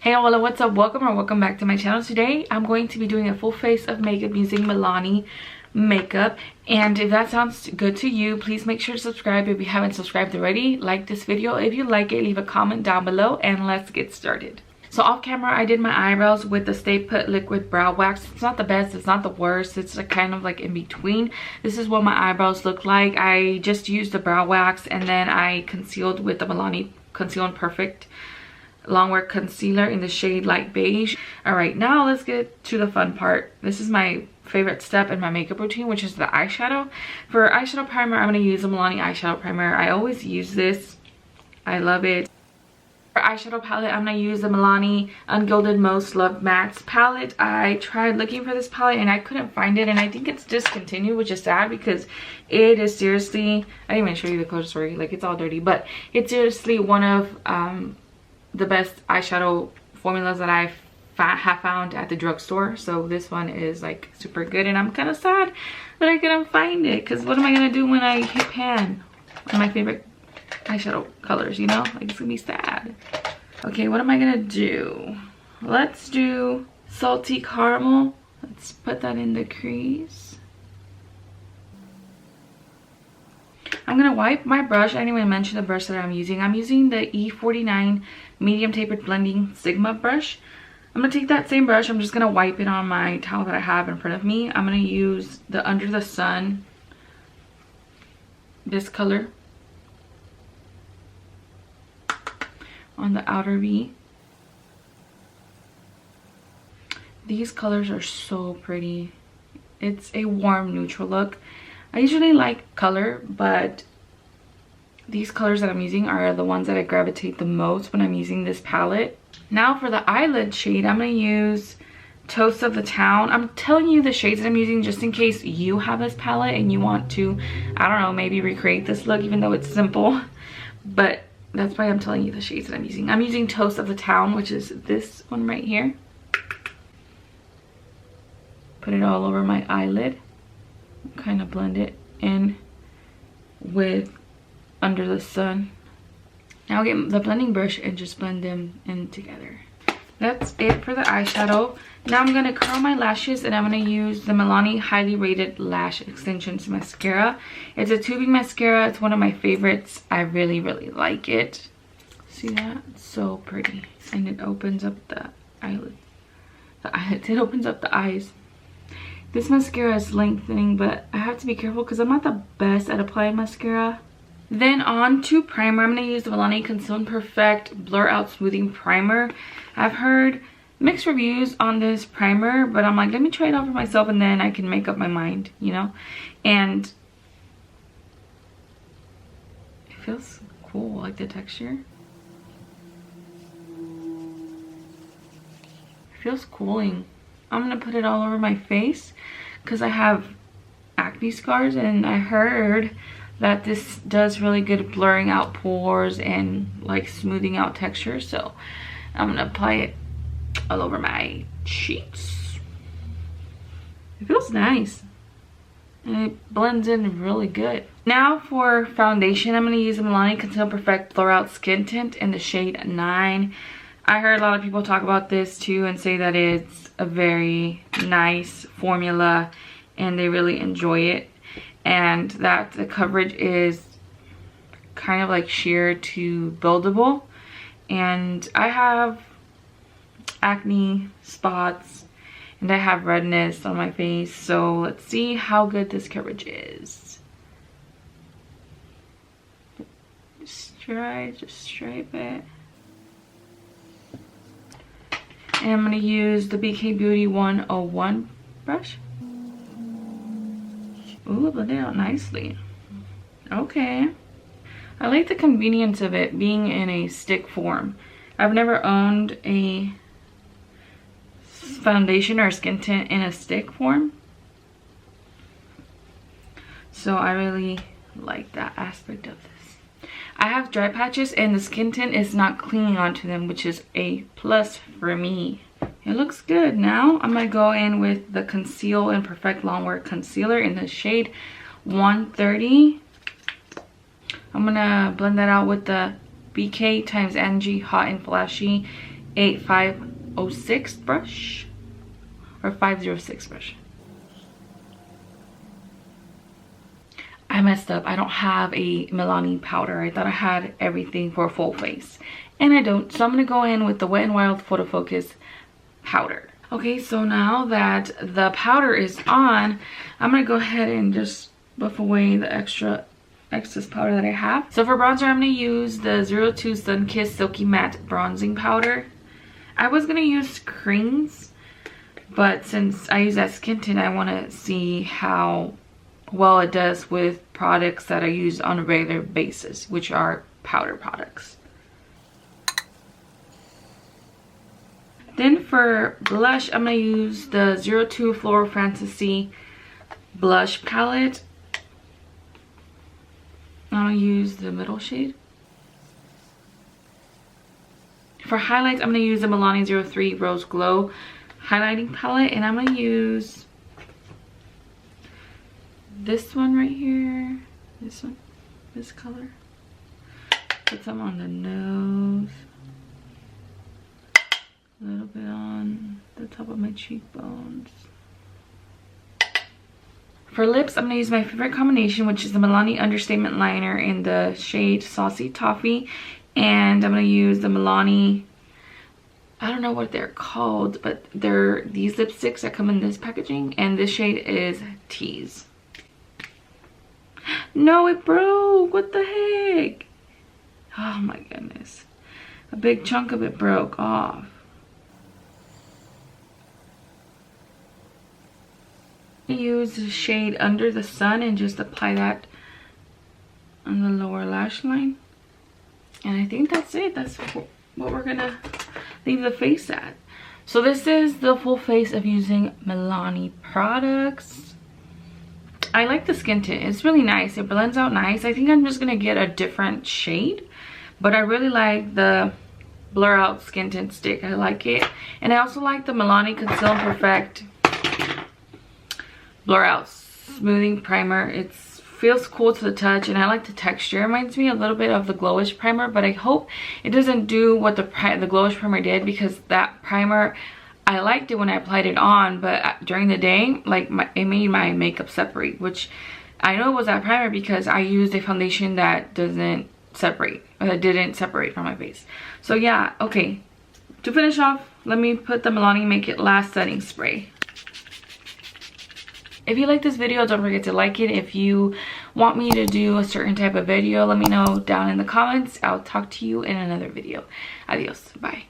Hey Ola, what's up? Welcome back to my channel. Today I'm going to be doing a full face of makeup using Milani makeup, and if that sounds good to you, please make sure to subscribe if you haven't subscribed already. Like this video if you like it, leave a comment down below, and let's get started. So off camera I did my eyebrows with the Stay Put liquid brow wax. It's not the best, it's not the worst, it's like kind of like in between. This is what my eyebrows look like. I just used the brow wax and then I concealed with the Milani Conceal and Perfect longwear concealer in the shade light beige. All right, now let's get to the fun part. This is my favorite step in my makeup routine, which is the eyeshadow. For eyeshadow primer, I'm going to use a Milani eyeshadow primer. I always use this. I love it. For eyeshadow palette, I'm going to use the Milani Ungilded Most Loved Mattes palette. I tried looking for this palette and I couldn't find it, and I think it's discontinued, which is sad because it is seriously, I didn't even show you the color story, like it's all dirty, but it's seriously one of the best eyeshadow formulas that I have found at the drugstore. So this one is like super good, and I'm kind of sad that I couldn't find it, because what am I gonna do when I hit pan on my favorite eyeshadow colors, you know? Like, it's gonna be sad. Okay, what am I gonna do? Let's do Salty Caramel. Let's put that in the crease. I'm gonna wipe my brush. I didn't even mention the brush that I'm using. I'm using the E49 medium tapered blending Sigma brush. I'm gonna take that same brush. I'm just gonna wipe it on my towel that I have in front of me. I'm gonna use the Under the Sun, this color, on the outer V. These colors are so pretty. It's a warm neutral look. I usually like color, but these colors that I'm using are the ones that I gravitate the most when I'm using this palette. Now for the eyelid shade, I'm going to use Toast of the Town. I'm telling you the shades that I'm using just in case you have this palette and you want to, I don't know, maybe recreate this look, even though it's simple. But that's why I'm telling you the shades that I'm using. I'm using Toast of the Town, which is this one right here. Put it all over my eyelid. Kind of blend it in with Under the Sun. Now I'll get the blending brush and just blend them in together. That's it for the eyeshadow. Now I'm going to curl my lashes, and I'm going to use the Milani Highly Rated Lash Extensions Mascara. It's a tubing mascara. It's one of my favorites. I really like it. See that? It's so pretty. And it opens up the eyelid. It opens up the eyes. This mascara is lengthening, but I have to be careful because I'm not the best at applying mascara. Then on to primer. I'm going to use the Milani Conceal and Perfect Blur Out Smoothing Primer. I've heard mixed reviews on this primer, but I'm like, let me try it out for myself and then I can make up my mind, you know? And it feels cool, like the texture. It feels cooling. I'm gonna put it all over my face because I have acne scars, and I heard that this does really good blurring out pores and like smoothing out texture. So I'm gonna apply it all over my cheeks. It feels nice and it blends in really good. Now for foundation, I'm gonna use the Milani Conceal Perfect Blur Out Skin Tint in the shade 9. I heard a lot of people talk about this too and say that it's a very nice formula and they really enjoy it, and that the coverage is kind of like sheer to buildable. And I have acne spots and I have redness on my face, so let's see how good this coverage is. Just stripe it. And I'm going to use the BK Beauty 101 brush. Ooh, blend it out nicely. Okay. I like the convenience of it being in a stick form. I've never owned a foundation or skin tint in a stick form, so I really like that aspect of this. I have dry patches and the skin tint is not clinging onto them, which is a plus for me. It looks good. Now I'm going to go in with the Conceal and Perfect Longwear Concealer in the shade 130. I'm going to blend that out with the BK times Angie Hot and Flashy a 506 brush or 506 brush. I messed up. I don't have a Milani powder. I thought I had everything for a full face, and I don't. So I'm going to go in with the Wet n Wild Photo Focus powder. Okay, so now that the powder is on, I'm going to go ahead and just buff away the excess powder that I have. So for bronzer, I'm going to use the 02 Sun Kissed Silky Matte Bronzing Powder. I was going to use creams, but since I use that skin tint, I want to see how well it does with products that I use on a regular basis, which are powder products. Then for blush, I'm going to use the 02 Floral Fantasy blush palette. I'm going to use the middle shade. For highlights, I'm going to use the Milani 03 Rose Glow highlighting palette, and I'm going to use this one right here, this one, this color. Put some on the nose, a little bit on the top of my cheekbones. For lips, I'm going to use my favorite combination, which is the Milani Understatement Liner in the shade Saucy Toffee. And I'm going to use the Milani, I don't know what they're called, but they're these lipsticks that come in this packaging. And this shade is Tease. No, it broke. What the heck? Oh my goodness. A big chunk of it broke off. Use the shade Under the Sun and just apply that on the lower lash line. And I think that's it. That's what we're gonna leave the face at. So this is the full face of using Milani products. I like the skin tint. It's really nice. It blends out nice. I think I'm just gonna get a different shade, but I really like the blur out skin tint stick. I like it. And I also like the Milani Conceal and Perfect blur out smoothing primer. It feels cool to the touch, and I like the texture. It reminds me a little bit of the Glowish primer, but I hope it doesn't do what the Glowish primer did, because that primer, I liked it when I applied it on, but during the day, like, it made my makeup separate, which I know it was that primer because I used a foundation that doesn't separate, or that didn't separate from my face. So yeah, okay. To finish off, let me put the Milani Make It Last setting spray. If you like this video, don't forget to like it. If you want me to do a certain type of video, let me know down in the comments. I'll talk to you in another video. Adios. Bye.